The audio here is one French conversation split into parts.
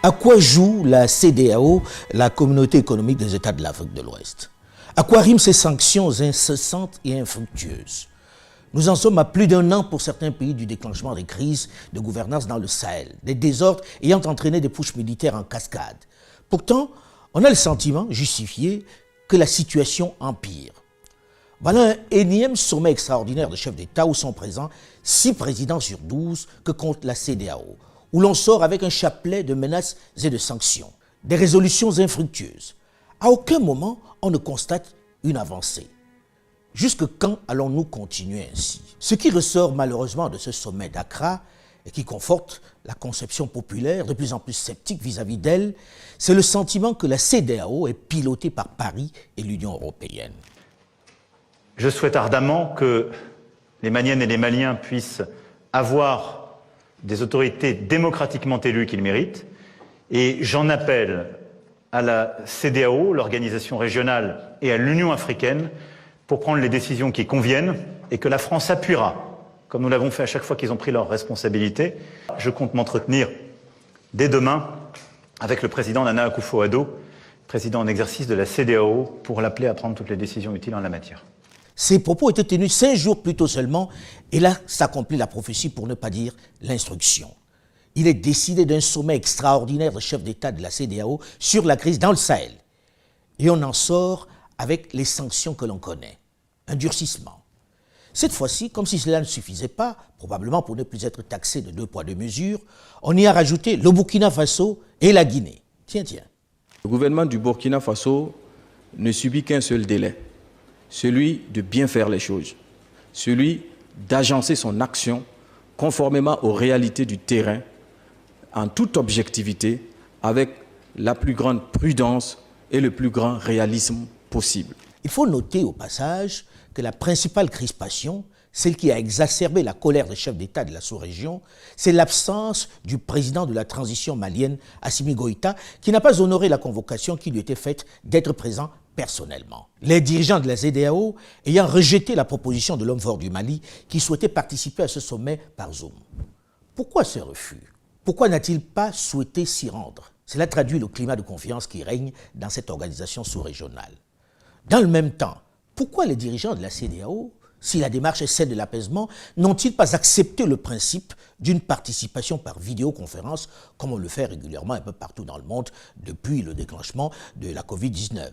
À quoi joue la CEDEAO, la Communauté économique des États de l'Afrique de l'Ouest? À quoi riment ces sanctions incessantes et infructueuses? Nous en sommes à plus d'un an pour certains pays du déclenchement des crises de gouvernance dans le Sahel, des désordres ayant entraîné des pushs militaires en cascade. Pourtant, on a le sentiment justifié que la situation empire. Voilà un énième sommet extraordinaire de chefs d'État où sont présents 6 présidents sur 12 que compte la CEDEAO, où l'on sort avec un chapelet de menaces et de sanctions, des résolutions infructueuses. À aucun moment, on ne constate une avancée. Jusque quand allons-nous continuer ainsi? Ce qui ressort malheureusement de ce sommet d'Accra et qui conforte la conception populaire de plus en plus sceptique vis-à-vis d'elle, c'est le sentiment que la CEDEAO est pilotée par Paris et l'Union européenne. Je souhaite ardemment que les Maliennes et les Maliens puissent avoir des autorités démocratiquement élues qu'ils méritent, et j'en appelle à la CEDEAO, l'organisation régionale, et à l'Union africaine pour prendre les décisions qui conviennent et que la France appuiera, comme nous l'avons fait à chaque fois qu'ils ont pris leurs responsabilités. Je compte m'entretenir dès demain avec le président Nana Akufo-Addo, président en exercice de la CEDEAO, pour l'appeler à prendre toutes les décisions utiles en la matière. Ces propos étaient tenus 5 jours plus tôt seulement, et là s'accomplit la prophétie, pour ne pas dire l'instruction. Il est décidé d'un sommet extraordinaire de chefs d'État de la CEDEAO sur la crise dans le Sahel. Et on en sort avec les sanctions que l'on connaît. Un durcissement. Cette fois-ci, comme si cela ne suffisait pas, probablement pour ne plus être taxé de 2 poids 2 mesures, on y a rajouté le Burkina Faso et la Guinée. Tiens. Le gouvernement du Burkina Faso ne subit qu'un seul délai, celui de bien faire les choses, celui d'agencer son action conformément aux réalités du terrain, en toute objectivité, avec la plus grande prudence et le plus grand réalisme possible. Il faut noter au passage que la principale crispation, celle qui a exacerbé la colère des chefs d'État de la sous-région, c'est l'absence du président de la transition malienne, Assimi Goïta, qui n'a pas honoré la convocation qui lui était faite d'être présent personnellement. Les dirigeants de la CEDEAO ayant rejeté la proposition de l'homme fort du Mali qui souhaitait participer à ce sommet par Zoom. Pourquoi ce refus? Pourquoi n'a-t-il pas souhaité s'y rendre? Cela traduit le climat de confiance qui règne dans cette organisation sous-régionale. Dans le même temps, pourquoi les dirigeants de la CEDEAO, si la démarche est celle de l'apaisement, n'ont-ils pas accepté le principe d'une participation par vidéoconférence, comme on le fait régulièrement un peu partout dans le monde depuis le déclenchement de la Covid-19?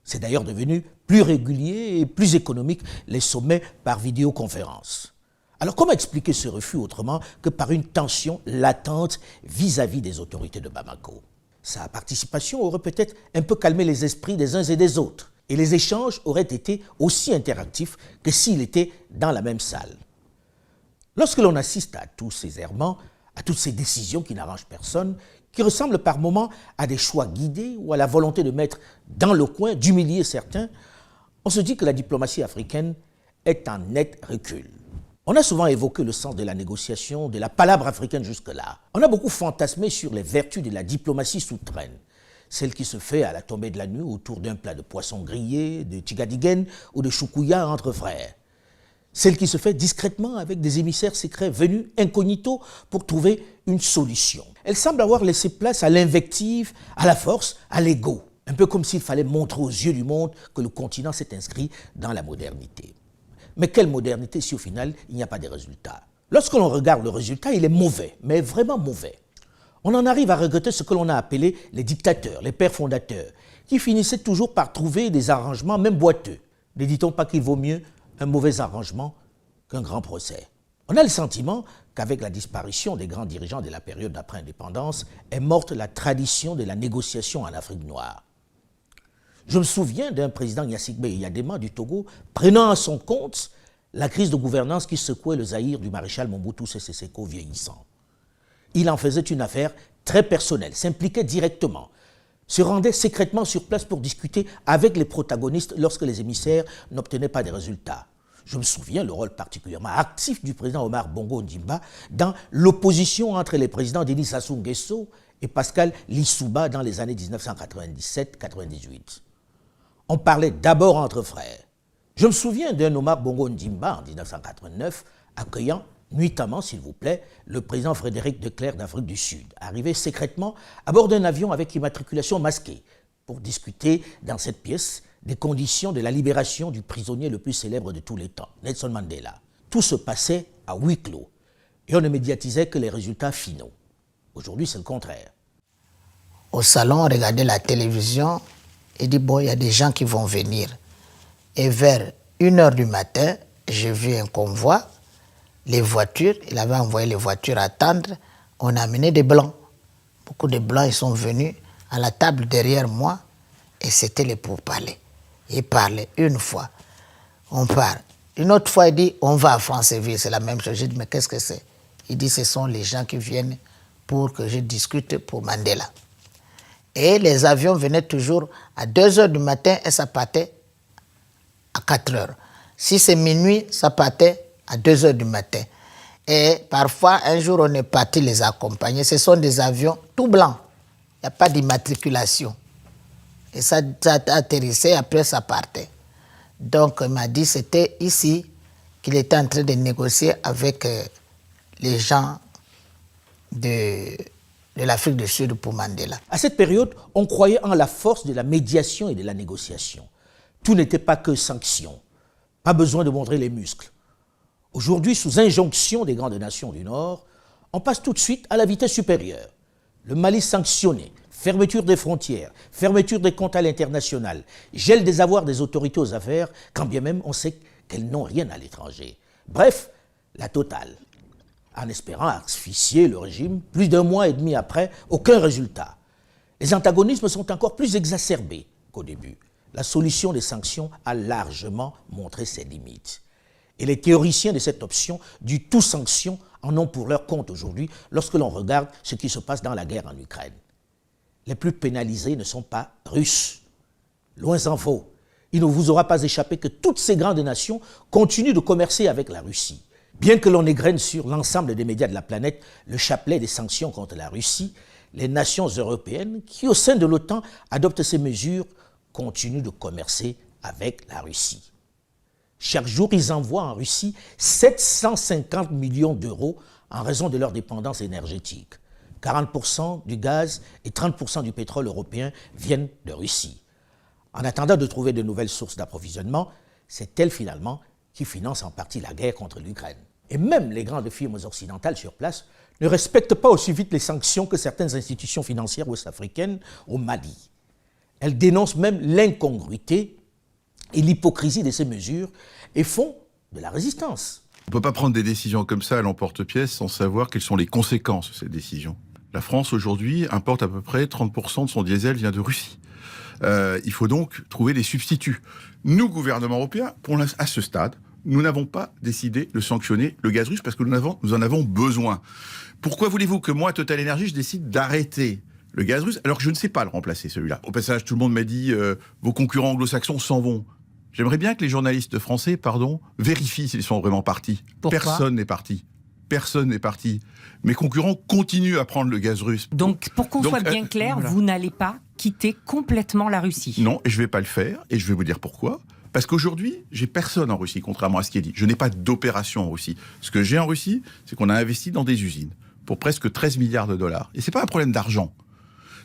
C'est d'ailleurs devenu plus régulier et plus économique les sommets par vidéoconférence. Alors comment expliquer ce refus autrement que par une tension latente vis-à-vis des autorités de Bamako? Sa participation aurait peut-être un peu calmé les esprits des uns et des autres, et les échanges auraient été aussi interactifs que s'il était dans la même salle. Lorsque l'on assiste à tous ces errements, à toutes ces décisions qui n'arrangent personne, qui ressemblent par moments à des choix guidés ou à la volonté de mettre dans le coin, d'humilier certains, on se dit que la diplomatie africaine est en net recul. On a souvent évoqué le sens de la négociation, de la palabre africaine jusque-là. On a beaucoup fantasmé sur les vertus de la diplomatie souterraine, celle qui se fait à la tombée de la nuit autour d'un plat de poisson grillé, de tigadigen ou de choukouya entre frères. Celle qui se fait discrètement avec des émissaires secrets venus incognito pour trouver une solution. Elle semble avoir laissé place à l'invective, à la force, à l'ego. Un peu comme s'il fallait montrer aux yeux du monde que le continent s'est inscrit dans la modernité. Mais quelle modernité si au final il n'y a pas de résultat? Lorsque l'on regarde le résultat, il est mauvais, mais vraiment mauvais. On en arrive à regretter ce que l'on a appelé les dictateurs, les pères fondateurs, qui finissaient toujours par trouver des arrangements, même boiteux. Ne dit-on pas qu'il vaut mieux un mauvais arrangement qu'un grand procès? On a le sentiment qu'avec la disparition des grands dirigeants de la période d'après-indépendance est morte la tradition de la négociation en Afrique noire. Je me souviens d'un président Gnassingbé Eyadema du Togo prenant à son compte la crise de gouvernance qui secouait le Zaïre du maréchal Mobutu Sese Seko vieillissant. Il en faisait une affaire très personnelle, s'impliquait directement, se rendait secrètement sur place pour discuter avec les protagonistes lorsque les émissaires n'obtenaient pas des résultats. Je me souviens le rôle particulièrement actif du président Omar Bongo Ondimba dans l'opposition entre les présidents Denis Sassou Nguesso et Pascal Lissouba dans les années 1997-98. On parlait d'abord entre frères. Je me souviens d'un Omar Bongo Ondimba en 1989 accueillant Nuitamment, s'il vous plaît, le président Frédéric de Klerk d'Afrique du Sud, arrivé secrètement à bord d'un avion avec immatriculation masquée pour discuter dans cette pièce des conditions de la libération du prisonnier le plus célèbre de tous les temps, Nelson Mandela. Tout se passait à huis clos et on ne médiatisait que les résultats finaux. Aujourd'hui, c'est le contraire. Au salon, on regardait la télévision et dit, bon, il y a des gens qui vont venir. Et vers 1h du matin, j'ai vu un convoi, les voitures, il avait envoyé les voitures attendre, on a amené des Blancs. Beaucoup de Blancs, ils sont venus à la table derrière moi et c'était les pourparlers. Ils parlaient une fois, on part. Une autre fois, il dit, on va à Franceville, c'est la même chose. J'ai dit, mais qu'est-ce que c'est? Il dit, ce sont les gens qui viennent pour que je discute pour Mandela. Et les avions venaient toujours à 2h du matin et ça partait à 4h. Si c'est minuit, ça partait à 2h du matin. Et parfois, un jour, on est parti les accompagner. Ce sont des avions tout blancs. Il n'y a pas d'immatriculation. Et ça atterrissait, après ça partait. Donc, il m'a dit que c'était ici qu'il était en train de négocier avec les gens de l'Afrique du Sud pour Mandela. À cette période, on croyait en la force de la médiation et de la négociation. Tout n'était pas que sanctions. Pas besoin de montrer les muscles. Aujourd'hui, sous injonction des grandes nations du Nord, on passe tout de suite à la vitesse supérieure. Le Mali sanctionné, fermeture des frontières, fermeture des comptes à l'international, gel des avoirs des autorités aux affaires, quand bien même on sait qu'elles n'ont rien à l'étranger. Bref, la totale. En espérant asphyxier le régime, plus d'1 mois et demi après, aucun résultat. Les antagonismes sont encore plus exacerbés qu'au début. La solution des sanctions a largement montré ses limites. Et les théoriciens de cette option du tout sanction en ont pour leur compte aujourd'hui lorsque l'on regarde ce qui se passe dans la guerre en Ukraine. Les plus pénalisés ne sont pas russes. Loin s'en faut. Il ne vous aura pas échappé que toutes ces grandes nations continuent de commercer avec la Russie. Bien que l'on égrène sur l'ensemble des médias de la planète le chapelet des sanctions contre la Russie, les nations européennes qui, au sein de l'OTAN, adoptent ces mesures, continuent de commercer avec la Russie. Chaque jour, ils envoient en Russie 750 millions d'euros en raison de leur dépendance énergétique. 40% du gaz et 30% du pétrole européen viennent de Russie. En attendant de trouver de nouvelles sources d'approvisionnement, c'est elle finalement qui finance en partie la guerre contre l'Ukraine. Et même les grandes firmes occidentales sur place ne respectent pas aussi vite les sanctions que certaines institutions financières ouest-africaines au Mali. Elles dénoncent même l'incongruité et l'hypocrisie de ces mesures et font de la résistance. On ne peut pas prendre des décisions comme ça à l'emporte-pièce sans savoir quelles sont les conséquences de ces décisions. La France, aujourd'hui, importe à peu près 30% de son diesel vient de Russie. Il faut donc trouver des substituts. Nous, gouvernement européen, à ce stade, nous n'avons pas décidé de sanctionner le gaz russe parce que nous en avons besoin. Pourquoi voulez-vous que moi, Total Energy, je décide d'arrêter le gaz russe alors que je ne sais pas le remplacer, celui-là? Au passage, tout le monde m'a dit vos concurrents anglo-saxons s'en vont. J'aimerais bien que les journalistes français, vérifient s'ils sont vraiment partis. Pourquoi ? Personne n'est parti. Personne n'est parti. Mes concurrents continuent à prendre le gaz russe. Donc, pour qu'on soit bien clair, voilà. vous n'allez pas quitter complètement la Russie. Non, et je ne vais pas le faire, et je vais vous dire pourquoi. Parce qu'aujourd'hui, j'ai personne en Russie, contrairement à ce qui est dit. Je n'ai pas d'opération en Russie. Ce que j'ai en Russie, c'est qu'on a investi dans des usines pour presque 13 milliards de dollars. Et ce n'est pas un problème d'argent.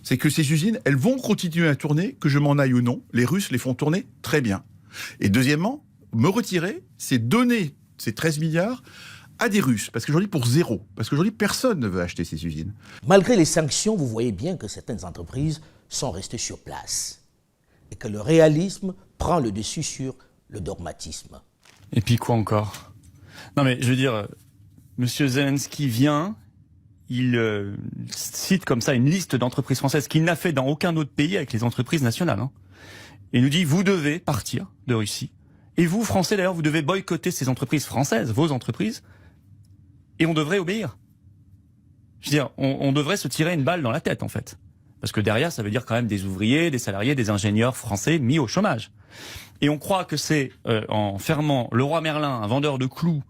C'est que ces usines, elles vont continuer à tourner, que je m'en aille ou non. Les Russes les font tourner très bien. Et deuxièmement, me retirer, c'est donner ces 13 milliards à des Russes. Parce qu'aujourd'hui, pour zéro. Parce qu'aujourd'hui, personne ne veut acheter ces usines. Malgré les sanctions, vous voyez bien que certaines entreprises sont restées sur place. Et que le réalisme prend le dessus sur le dogmatisme. Et puis quoi encore? Non mais, je veux dire, Monsieur Zelensky vient, il cite comme ça une liste d'entreprises françaises qu'il n'a fait dans aucun autre pays avec les entreprises nationales. Hein. Et il nous dit, vous devez partir de Russie. Et vous, Français d'ailleurs, vous devez boycotter ces entreprises françaises, vos entreprises, et on devrait obéir. Je veux dire, on devrait se tirer une balle dans la tête, en fait. Parce que derrière, ça veut dire quand même des ouvriers, des salariés, des ingénieurs français mis au chômage. Et on croit que c'est en fermant Leroy Merlin, un vendeur de clous,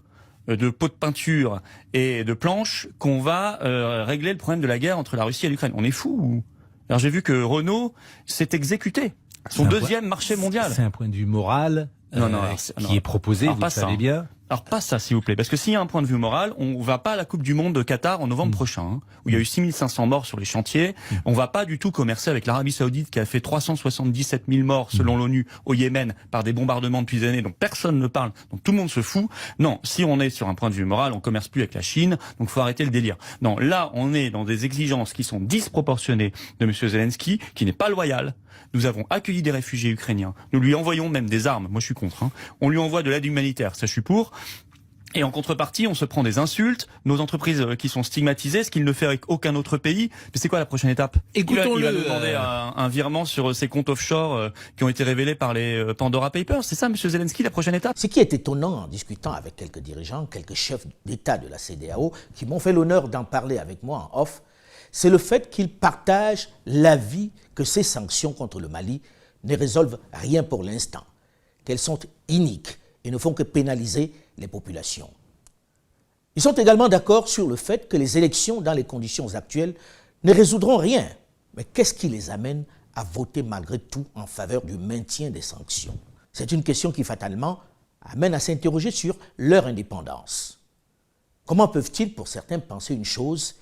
de pots de peinture et de planches, qu'on va régler le problème de la guerre entre la Russie et l'Ukraine. On est fous ou... Alors j'ai vu que Renault s'est exécuté. Son deuxième marché mondial. C'est un point de vue moral qui est proposé, vous le savez bien. Alors pas ça, s'il vous plaît, parce que s'il y a un point de vue moral, on va pas à la Coupe du Monde de Qatar en novembre prochain, hein, où il y a eu 6500 morts sur les chantiers. On va pas du tout commercer avec l'Arabie Saoudite qui a fait 377 000 morts selon l'ONU au Yémen par des bombardements depuis des années, dont personne ne parle, dont tout le monde se fout. Non, si on est sur un point de vue moral, on commerce plus avec la Chine, donc faut arrêter le délire. Non, là, on est dans des exigences qui sont disproportionnées de M. Zelensky, qui n'est pas loyal. Nous avons accueilli des réfugiés ukrainiens. Nous lui envoyons même des armes. Moi, je suis contre. Hein. On lui envoie de l'aide humanitaire. Ça, je suis pour. Et en contrepartie, on se prend des insultes. Nos entreprises qui sont stigmatisées, ce qu'il ne fait avec aucun autre pays. Mais c'est quoi la prochaine étape ? Écoutons-le. Il va nous demander un virement sur ses comptes offshore qui ont été révélés par les Pandora Papers. C'est ça, M. Zelensky, la prochaine étape ? Ce qui est étonnant en discutant avec quelques dirigeants, quelques chefs d'État de la CEDEAO, qui m'ont fait l'honneur d'en parler avec moi en off, c'est le fait qu'ils partagent l'avis que ces sanctions contre le Mali ne résolvent rien pour l'instant, qu'elles sont iniques et ne font que pénaliser les populations. Ils sont également d'accord sur le fait que les élections dans les conditions actuelles ne résoudront rien. Mais qu'est-ce qui les amène à voter malgré tout en faveur du maintien des sanctions ? C'est une question qui fatalement amène à s'interroger sur leur indépendance. Comment peuvent-ils, pour certains, penser une chose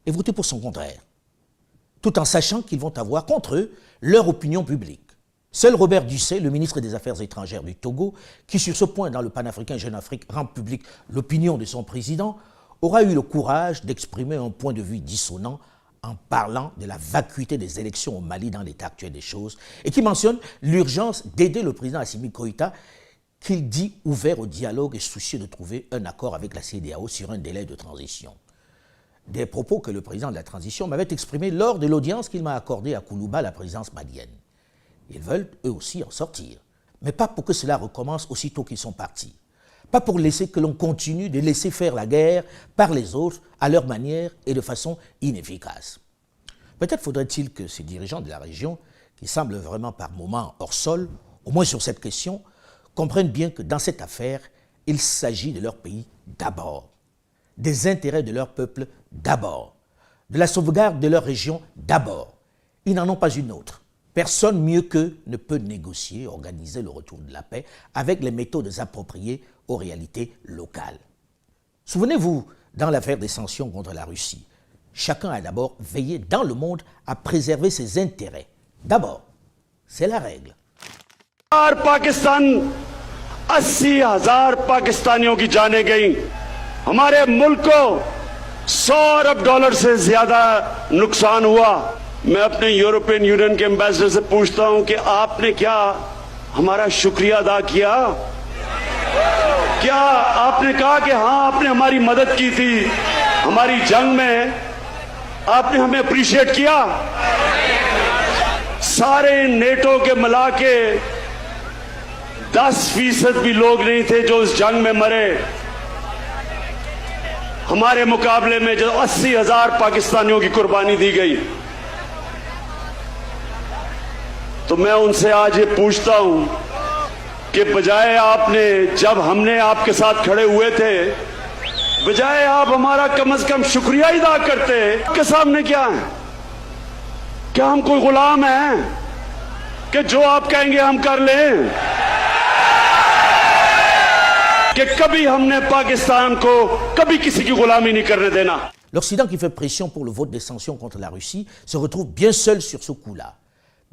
et voter pour son contraire, tout en sachant qu'ils vont avoir contre eux leur opinion publique? Seul Robert Dussey, le ministre des Affaires étrangères du Togo, qui sur ce point dans le Panafricain Jeune Afrique rend public l'opinion de son président, aura eu le courage d'exprimer un point de vue dissonant en parlant de la vacuité des élections au Mali dans l'état actuel des choses et qui mentionne l'urgence d'aider le président Assimi Goïta, qu'il dit ouvert au dialogue et soucieux de trouver un accord avec la CEDEAO sur un délai de transition. Des propos que le président de la transition m'avait exprimés lors de l'audience qu'il m'a accordée à Koulouba, la présidence malienne. Ils veulent eux aussi en sortir, mais pas pour que cela recommence aussitôt qu'ils sont partis. Pas pour laisser que l'on continue de laisser faire la guerre par les autres à leur manière et de façon inefficace. Peut-être faudrait-il que ces dirigeants de la région, qui semblent vraiment par moments hors sol, au moins sur cette question, comprennent bien que dans cette affaire, il s'agit de leur pays d'abord, des intérêts de leur peuple d'abord, de la sauvegarde de leur région d'abord. Ils n'en ont pas une autre. Personne mieux qu'eux ne peut négocier, organiser le retour de la paix avec les méthodes appropriées aux réalités locales. Souvenez-vous, dans l'affaire des sanctions contre la Russie, chacun a d'abord veillé dans le monde à préserver ses intérêts. D'abord, c'est la règle. Pakistan 80,000 पाकिस्तानियों की जाने गई, हमारे मुल्क को 100 अरब डॉलर से ज्यादा नुकसान हुआ। मैं अपने यूरोपियन यूनियन के एम्बेसडर से पूछता हूं कि आपने क्या हमारा शुक्रिया अदा किया? क्या आपने कहा कि हाँ आपने हमारी मदद की थी हमारी जंग में, आपने हमें अप्रिशिएट किया? सारे नेटो के मिला के 10% भी लोग नहीं थे जो उस जंग में मरे। हमारे मुकाबले में जो 80,000 पाकिस्तानियों की कुर्बानी दी गई। तो मैं उनसे आज ये पूछता हूं कि बजाय आपने, जब हमने आपके साथ खड़े हुए थे, बजाय आप हमारा कम से कम शुक्रिया अदा करते, आपके सामने क्या है? क्या हम कोई गुलाम हैं कि जो आप कहेंगे हम कर लें? कि कभी हमने पाकिस्तान को कभी किसी की गुलामी नहीं करने देना। L'Occident qui fait pression pour le vote des sanctions contre la Russie se retrouve bien seul sur ce coup-là.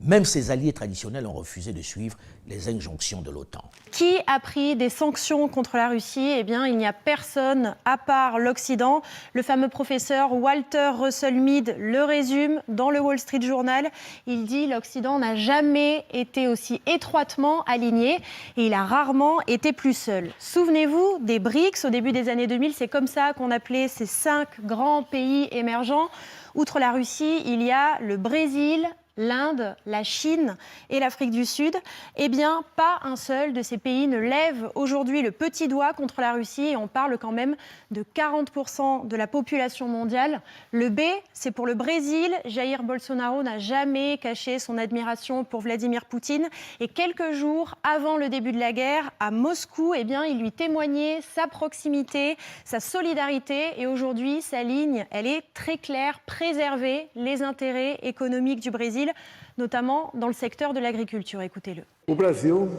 Même ses alliés traditionnels ont refusé de suivre les injonctions de l'OTAN. Qui a pris des sanctions contre la Russie? Eh bien, il n'y a personne à part l'Occident. Le fameux professeur Walter Russell Mead le résume dans le Wall Street Journal. Il dit « L'Occident n'a jamais été aussi étroitement aligné et il a rarement été plus seul ». Souvenez-vous des BRICS, au début des années 2000, c'est comme ça qu'on appelait ces 5 grands pays émergents. Outre la Russie, il y a le Brésil, l'Inde, la Chine et l'Afrique du Sud. Eh bien, pas un seul de ces pays ne lève aujourd'hui le petit doigt contre la Russie et on parle quand même de 40% de la population mondiale. Le B, c'est pour le Brésil. Jair Bolsonaro n'a jamais caché son admiration pour Vladimir Poutine et quelques jours avant le début de la guerre, à Moscou, eh bien, il lui témoignait sa proximité, sa solidarité et aujourd'hui, sa ligne, elle est très claire, préserver les intérêts économiques du Brésil, notamment dans le secteur de l'agriculture. Écoutez-le. O Brasil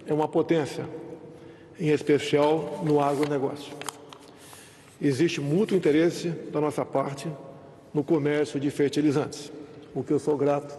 é uma potência em especial no agronegócio. Existe mútuo interesse da nossa parte no comércio de fertilizantes, o que eu sou grato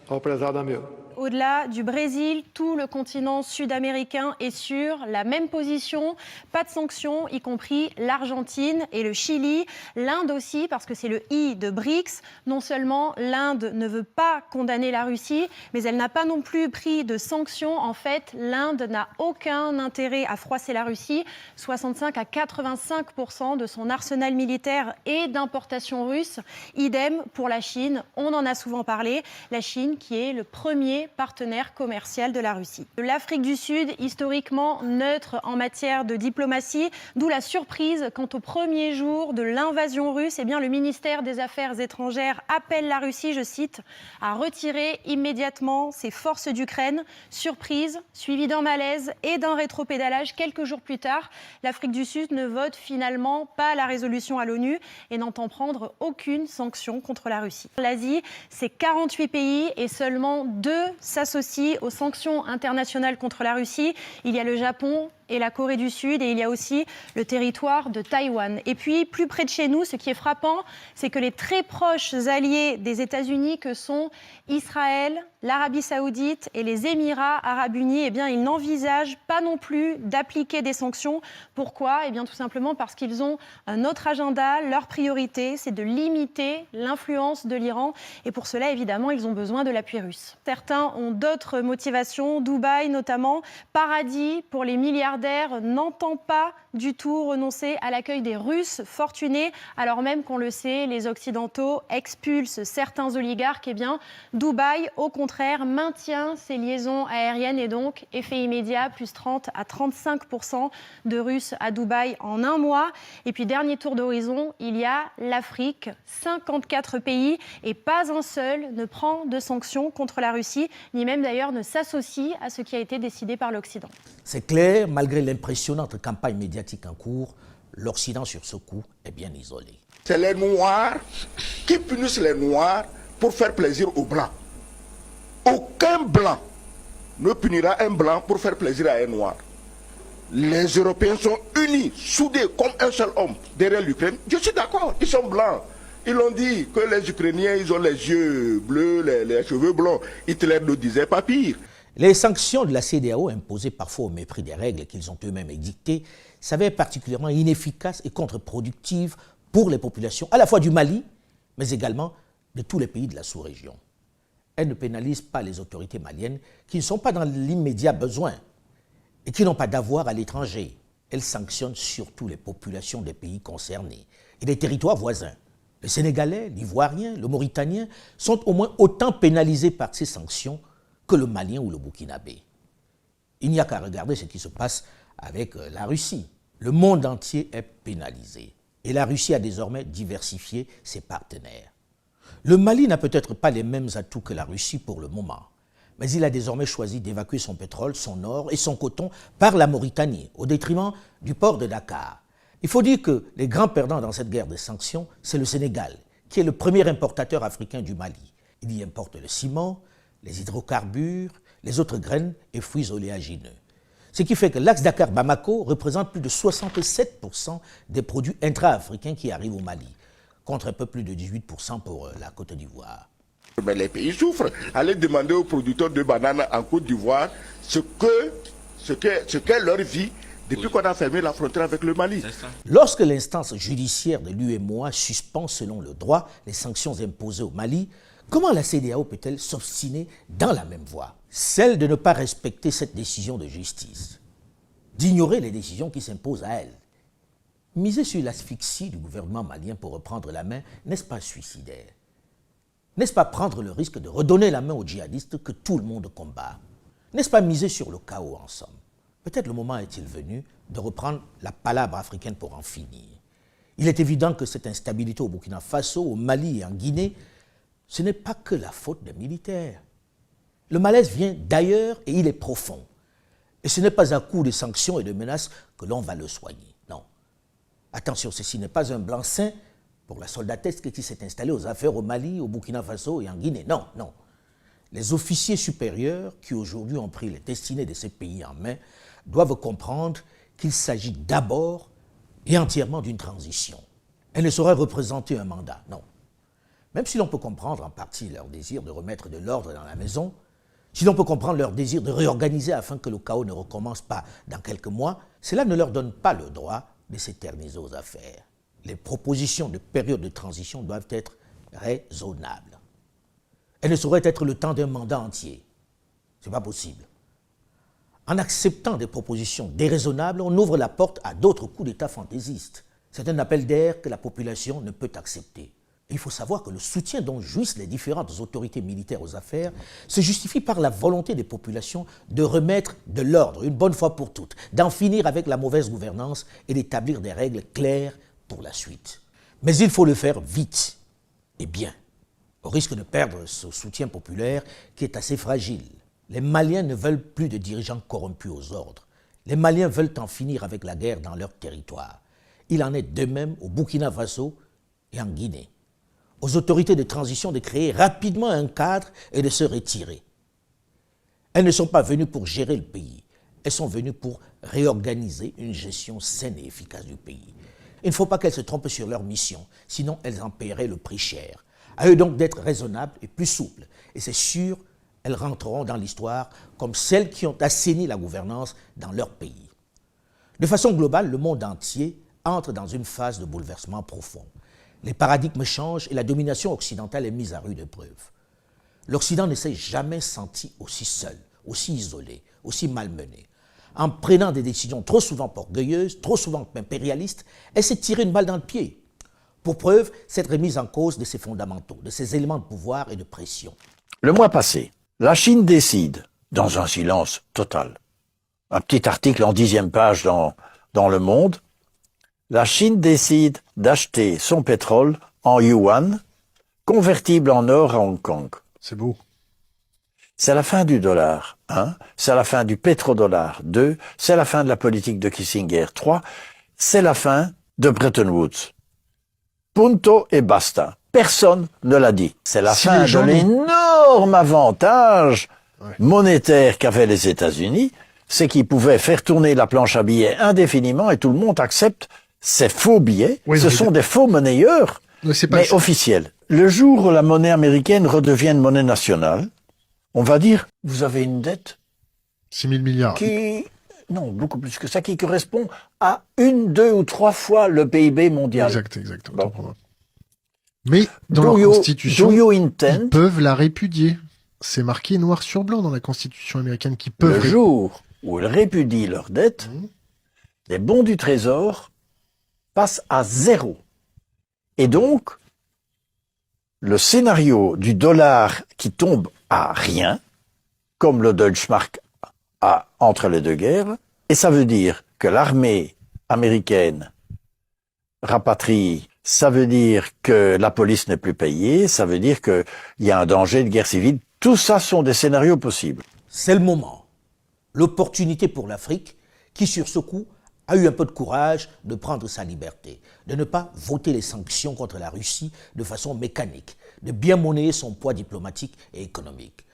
ao prezado amigo. Au-delà du Brésil, tout le continent sud-américain est sur la même position. Pas de sanctions, y compris l'Argentine et le Chili. L'Inde aussi, parce que c'est le I de BRICS. Non seulement l'Inde ne veut pas condamner la Russie, mais elle n'a pas non plus pris de sanctions. En fait, l'Inde n'a aucun intérêt à froisser la Russie. 65 à 85% de son arsenal militaire est d'importation russe. Idem pour la Chine, on en a souvent parlé. La Chine qui est le premier partenaire commercial de la Russie. L'Afrique du Sud, historiquement neutre en matière de diplomatie, d'où la surprise quand au premier jour de l'invasion russe, eh bien, le ministère des Affaires étrangères appelle la Russie, je cite, à retirer immédiatement ses forces d'Ukraine. Surprise, suivie d'un malaise et d'un rétropédalage quelques jours plus tard. L'Afrique du Sud ne vote finalement pas la résolution à l'ONU et n'entend prendre aucune sanction contre la Russie. L'Asie, c'est 48 pays et seulement 2 s'associent aux sanctions internationales contre la Russie. Il y a le Japon et la Corée du Sud et il y a aussi le territoire de Taïwan. Et puis, plus près de chez nous, ce qui est frappant, c'est que les très proches alliés des États-Unis que sont Israël, l'Arabie Saoudite et les Émirats Arabes Unis, eh bien, ils n'envisagent pas non plus d'appliquer des sanctions. Pourquoi ? Eh bien, tout simplement parce qu'ils ont un autre agenda. Leur priorité, c'est de limiter l'influence de l'Iran. Et pour cela, évidemment, ils ont besoin de l'appui russe. Certains ont d'autres motivations. Dubaï, notamment, paradis pour les milliardaires, n'entend pas du tout renoncer à l'accueil des Russes fortunés, alors même qu'on le sait, les Occidentaux expulsent certains oligarques. Eh bien, Dubaï, au contraire, maintient ses liaisons aériennes et donc, effet immédiat, plus 30 à 35% de Russes à Dubaï en un mois. Et puis, dernier tour d'horizon, il y a l'Afrique, 54 pays et pas un seul ne prend de sanctions contre la Russie, ni même d'ailleurs ne s'associe à ce qui a été décidé par l'Occident. C'est clair, malgré l'impressionnante campagne médiatique en cours, l'Occident sur ce coup est bien isolé. C'est les Noirs qui punissent les Noirs pour faire plaisir aux Blancs. Aucun Blanc ne punira un Blanc pour faire plaisir à un Noir. Les Européens sont unis, soudés comme un seul homme derrière l'Ukraine. Je suis d'accord, ils sont blancs. Ils ont dit que les Ukrainiens, ils ont les yeux bleus, les cheveux blonds. Hitler ne disait pas pire. Les sanctions de la CEDEAO, imposées parfois au mépris des règles qu'ils ont eux-mêmes édictées, s'avèrent particulièrement inefficaces et contre-productives pour les populations, à la fois du Mali, mais également de tous les pays de la sous-région. Elles ne pénalisent pas les autorités maliennes qui ne sont pas dans l'immédiat besoin et qui n'ont pas d'avoir à l'étranger. Elles sanctionnent surtout les populations des pays concernés et des territoires voisins. Le Sénégalais, l'Ivoirien, le Mauritanien sont au moins autant pénalisés par ces sanctions que le Malien ou le Burkinabé. Il n'y a qu'à regarder ce qui se passe avec la Russie. Le monde entier est pénalisé et la Russie a désormais diversifié ses partenaires. Le Mali n'a peut-être pas les mêmes atouts que la Russie pour le moment, mais il a désormais choisi d'évacuer son pétrole, son or et son coton par la Mauritanie, au détriment du port de Dakar. Il faut dire que les grands perdants dans cette guerre de sanctions, c'est le Sénégal, qui est le premier importateur africain du Mali. Il y importe le ciment, les hydrocarbures, les autres graines et fruits oléagineux. Ce qui fait que l'axe Dakar-Bamako représente plus de 67% des produits intra-africains qui arrivent au Mali, contre un peu plus de 18% pour la Côte d'Ivoire. Mais les pays souffrent. Allez demander aux producteurs de bananes en Côte d'Ivoire ce qu'est leur vie depuis qu'on a fermé la frontière avec le Mali. Lorsque l'instance judiciaire de l'UEMOA suspend selon le droit les sanctions imposées au Mali, comment la CEDEAO peut-elle s'obstiner dans la même voie? Celle de ne pas respecter cette décision de justice, d'ignorer les décisions qui s'imposent à elle. Miser sur l'asphyxie du gouvernement malien pour reprendre la main, n'est-ce pas suicidaire? N'est-ce pas prendre le risque de redonner la main aux djihadistes que tout le monde combat? N'est-ce pas miser sur le chaos en somme? Peut-être le moment est-il venu de reprendre la palabre africaine pour en finir. Il est évident que cette instabilité au Burkina Faso, au Mali et en Guinée, ce n'est pas que la faute des militaires. Le malaise vient d'ailleurs et il est profond. Et ce n'est pas à coup de sanctions et de menaces que l'on va le soigner. Non. Attention, ceci n'est pas un blanc-seing pour la soldatesque qui s'est installée aux affaires au Mali, au Burkina Faso et en Guinée. Non, non. Les officiers supérieurs qui aujourd'hui ont pris les destinées de ces pays en main doivent comprendre qu'il s'agit d'abord et entièrement d'une transition. Elle ne saurait représenter un mandat, non. Même si l'on peut comprendre en partie leur désir de remettre de l'ordre dans la maison, si l'on peut comprendre leur désir de réorganiser afin que le chaos ne recommence pas dans quelques mois, cela ne leur donne pas le droit de s'éterniser aux affaires. Les propositions de période de transition doivent être raisonnables. Elles ne sauraient être le temps d'un mandat entier. Ce n'est pas possible. En acceptant des propositions déraisonnables, on ouvre la porte à d'autres coups d'État fantaisistes. C'est un appel d'air que la population ne peut accepter. Il faut savoir que le soutien dont jouissent les différentes autorités militaires aux affaires se justifie par la volonté des populations de remettre de l'ordre, une bonne fois pour toutes, d'en finir avec la mauvaise gouvernance et d'établir des règles claires pour la suite. Mais il faut le faire vite et bien, au risque de perdre ce soutien populaire qui est assez fragile. Les Maliens ne veulent plus de dirigeants corrompus aux ordres. Les Maliens veulent en finir avec la guerre dans leur territoire. Il en est de même au Burkina Faso et en Guinée. Aux autorités de transition de créer rapidement un cadre et de se retirer. Elles ne sont pas venues pour gérer le pays. Elles sont venues pour réorganiser une gestion saine et efficace du pays. Il ne faut pas qu'elles se trompent sur leur mission, sinon elles en paieraient le prix cher. À eux donc d'être raisonnables et plus souples. Et c'est sûr, elles rentreront dans l'histoire comme celles qui ont assaini la gouvernance dans leur pays. De façon globale, le monde entier entre dans une phase de bouleversement profond. Les paradigmes changent et la domination occidentale est mise à rude épreuve. L'Occident ne s'est jamais senti aussi seul, aussi isolé, aussi malmené. En prenant des décisions trop souvent orgueilleuses, trop souvent impérialistes, elle s'est tirée une balle dans le pied. Pour preuve, cette remise en cause de ses fondamentaux, de ses éléments de pouvoir et de pression. Le mois passé, la Chine décide, dans un silence total, un petit article en 10e page dans Le Monde, la Chine décide d'acheter son pétrole en yuan, convertible en or à Hong Kong. C'est beau. C'est la fin du dollar, 1. C'est la fin du pétrodollar, 2. C'est la fin de la politique de Kissinger, 3. C'est la fin de Bretton Woods. Punto et basta. Personne ne l'a dit. C'est la fin de l'énorme avantage monétaire qu'avaient les États-Unis, c'est qu'ils pouvaient faire tourner la planche à billets indéfiniment et tout le monde accepte ces faux billets. Oui, ce sont des faux monnayeurs, mais officiels. Le jour où la monnaie américaine redevient une monnaie nationale, on va dire, vous avez une dette 6 000 milliards. Non, beaucoup plus que ça, qui correspond à 1, 2 ou 3 fois le PIB mondial. Exact. Bon. Mais dans la Constitution, ils peuvent la répudier. C'est marqué noir sur blanc dans la Constitution américaine qui peuvent... Le jour où ils répudient leur dette, les bons du Trésor passent à 0. Et donc, le scénario du dollar qui tombe à rien, comme le Deutschmark entre les deux guerres, et ça veut dire que l'armée américaine rapatrie, ça veut dire que la police n'est plus payée, ça veut dire qu'il y a un danger de guerre civile. Tout ça sont des scénarios possibles. C'est le moment, l'opportunité pour l'Afrique qui, sur ce coup, a eu un peu de courage de prendre sa liberté, de ne pas voter les sanctions contre la Russie de façon mécanique, de bien monnayer son poids diplomatique et économique.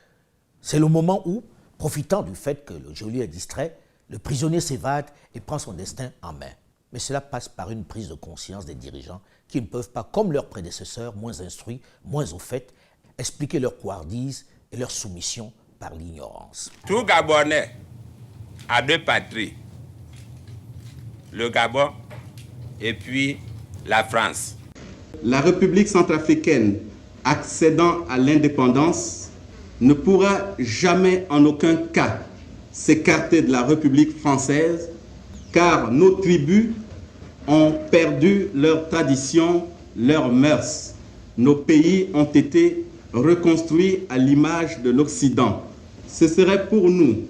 C'est le moment où, profitant du fait que le geôlier est distrait, le prisonnier s'évade et prend son destin en main. Mais cela passe par une prise de conscience des dirigeants qui ne peuvent pas, comme leurs prédécesseurs, moins instruits, moins au fait, expliquer leur couardise et leur soumission par l'ignorance. Tout Gabonais a deux patries, le Gabon et puis la France. La République centrafricaine, accédant à l'indépendance, ne pourra jamais en aucun cas s'écarter de la République française, car nos tribus ont perdu leurs traditions, leurs mœurs. Nos pays ont été reconstruits à l'image de l'Occident. Ce serait pour nous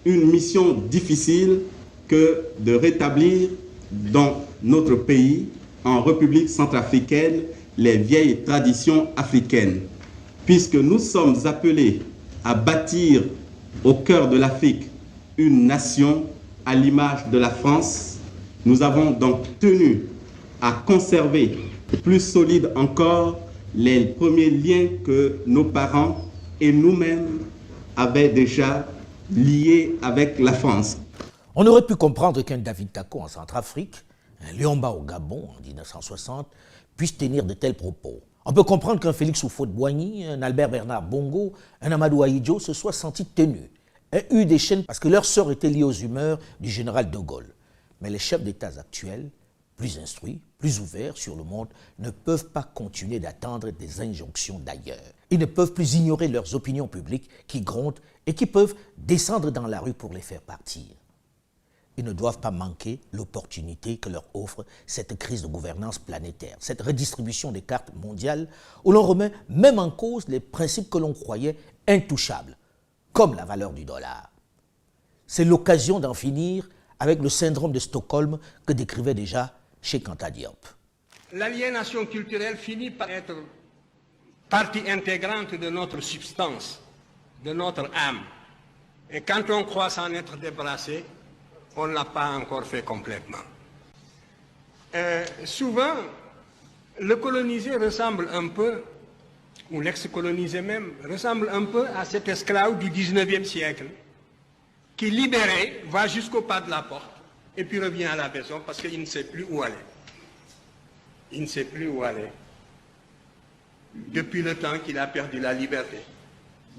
une mission difficile que de rétablir dans notre pays, en République centrafricaine, les vieilles traditions africaines. Puisque nous sommes appelés à bâtir au cœur de l'Afrique une nation à l'image de la France, nous avons donc tenu à conserver plus solide encore les premiers liens que nos parents et nous-mêmes avaient déjà liés avec la France. On aurait pu comprendre qu'un David Tako en Centrafrique, un Léomba au Gabon en 1960, puisse tenir de tels propos. On peut comprendre qu'un Félix Houphouët-Boigny, un Albert Bernard Bongo, un Amadou Ahidjo se soient sentis tenus et eu des chaînes parce que leur sort était lié aux humeurs du général de Gaulle. Mais les chefs d'État actuels, plus instruits, plus ouverts sur le monde, ne peuvent pas continuer d'attendre des injonctions d'ailleurs. Ils ne peuvent plus ignorer leurs opinions publiques qui grondent et qui peuvent descendre dans la rue pour les faire partir. Ils ne doivent pas manquer l'opportunité que leur offre cette crise de gouvernance planétaire, cette redistribution des cartes mondiales où l'on remet même en cause les principes que l'on croyait intouchables, comme la valeur du dollar. C'est l'occasion d'en finir avec le syndrome de Stockholm que décrivait déjà Cheikh Anta Diop. L'aliénation culturelle finit par être partie intégrante de notre substance, de notre âme. Et quand on croit s'en être débarrassé, on ne l'a pas encore fait complètement. Souvent, le colonisé ressemble un peu, ou l'ex-colonisé même, ressemble un peu à cet esclave du 19e siècle, qui libéré va jusqu'au pas de la porte, et puis revient à la maison parce qu'il ne sait plus où aller. Il ne sait plus où aller. Depuis le temps qu'il a perdu la liberté,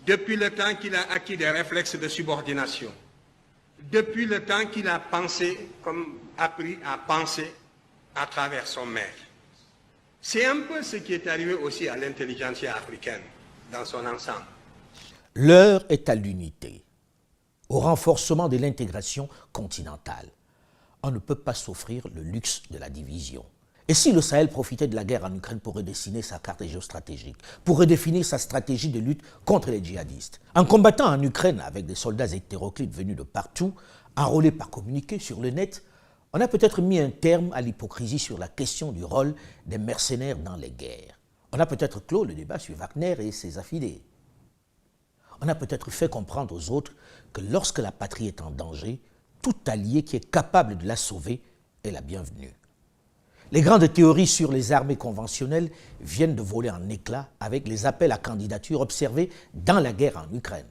depuis le temps qu'il a acquis des réflexes de subordination, depuis le temps qu'il a pensé, comme appris à penser à travers son maître. C'est un peu ce qui est arrivé aussi à l'intelligentsia africaine dans son ensemble. L'heure est à l'unité, au renforcement de l'intégration continentale. On ne peut pas s'offrir le luxe de la division. Et si le Sahel profitait de la guerre en Ukraine pour redessiner sa carte géostratégique, pour redéfinir sa stratégie de lutte contre les djihadistes, en combattant en Ukraine avec des soldats hétéroclites venus de partout, enrôlés par communiqué sur le net, on a peut-être mis un terme à l'hypocrisie sur la question du rôle des mercenaires dans les guerres. On a peut-être clos le débat sur Wagner et ses affidés. On a peut-être fait comprendre aux autres que lorsque la patrie est en danger, tout allié qui est capable de la sauver est la bienvenue. Les grandes théories sur les armées conventionnelles viennent de voler en éclats avec les appels à candidature observés dans la guerre en Ukraine.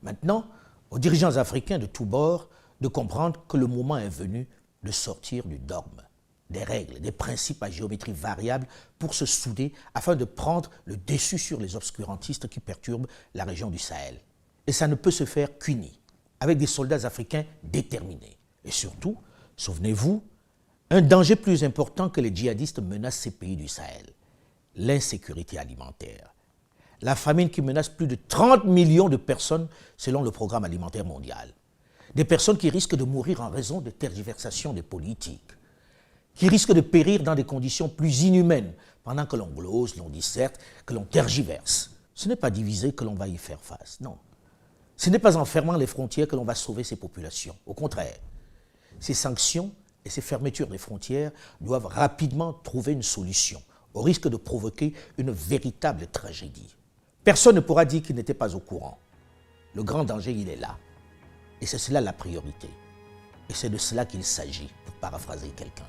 Maintenant, aux dirigeants africains de tous bords de comprendre que le moment est venu de sortir du dogme, des règles, des principes à géométrie variable pour se souder afin de prendre le dessus sur les obscurantistes qui perturbent la région du Sahel. Et ça ne peut se faire qu'unis, avec des soldats africains déterminés. Et surtout, souvenez-vous, un danger plus important que les djihadistes menace ces pays du Sahel, l'insécurité alimentaire. La famine qui menace plus de 30 millions de personnes selon le programme alimentaire mondial. Des personnes qui risquent de mourir en raison de tergiversations des politiques, qui risquent de périr dans des conditions plus inhumaines pendant que l'on glose, l'on disserte, que l'on tergiverse. Ce n'est pas divisé que l'on va y faire face, non. Ce n'est pas en fermant les frontières que l'on va sauver ces populations. Au contraire, ces sanctions et ces fermetures des frontières doivent rapidement trouver une solution, au risque de provoquer une véritable tragédie. Personne ne pourra dire qu'il n'était pas au courant. Le grand danger, il est là. Et c'est cela la priorité. Et c'est de cela qu'il s'agit, pour paraphraser quelqu'un.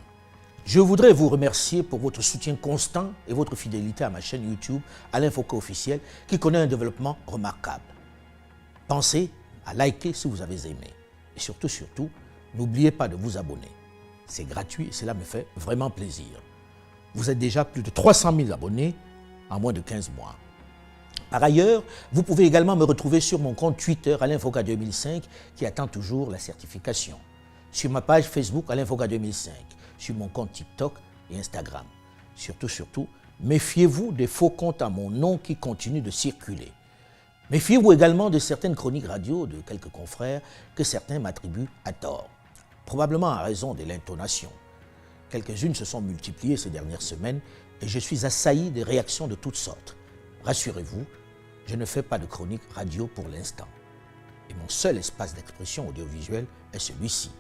Je voudrais vous remercier pour votre soutien constant et votre fidélité à ma chaîne YouTube, Alain Foucault Officiel, qui connaît un développement remarquable. Pensez à liker si vous avez aimé. Et surtout, n'oubliez pas de vous abonner. C'est gratuit et cela me fait vraiment plaisir. Vous êtes déjà plus de 300 000 abonnés en moins de 15 mois. Par ailleurs, vous pouvez également me retrouver sur mon compte Twitter, Alain Foka 2005, qui attend toujours la certification. Sur ma page Facebook, Alain Foka 2005, sur mon compte TikTok et Instagram. Surtout, méfiez-vous des faux comptes à mon nom qui continuent de circuler. Méfiez-vous également de certaines chroniques radio de quelques confrères que certains m'attribuent à tort. Probablement à raison de l'intonation. Quelques-unes se sont multipliées ces dernières semaines et je suis assailli de réactions de toutes sortes. Rassurez-vous, je ne fais pas de chronique radio pour l'instant. Et mon seul espace d'expression audiovisuelle est celui-ci.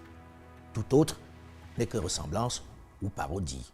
Tout autre n'est que ressemblance ou parodie.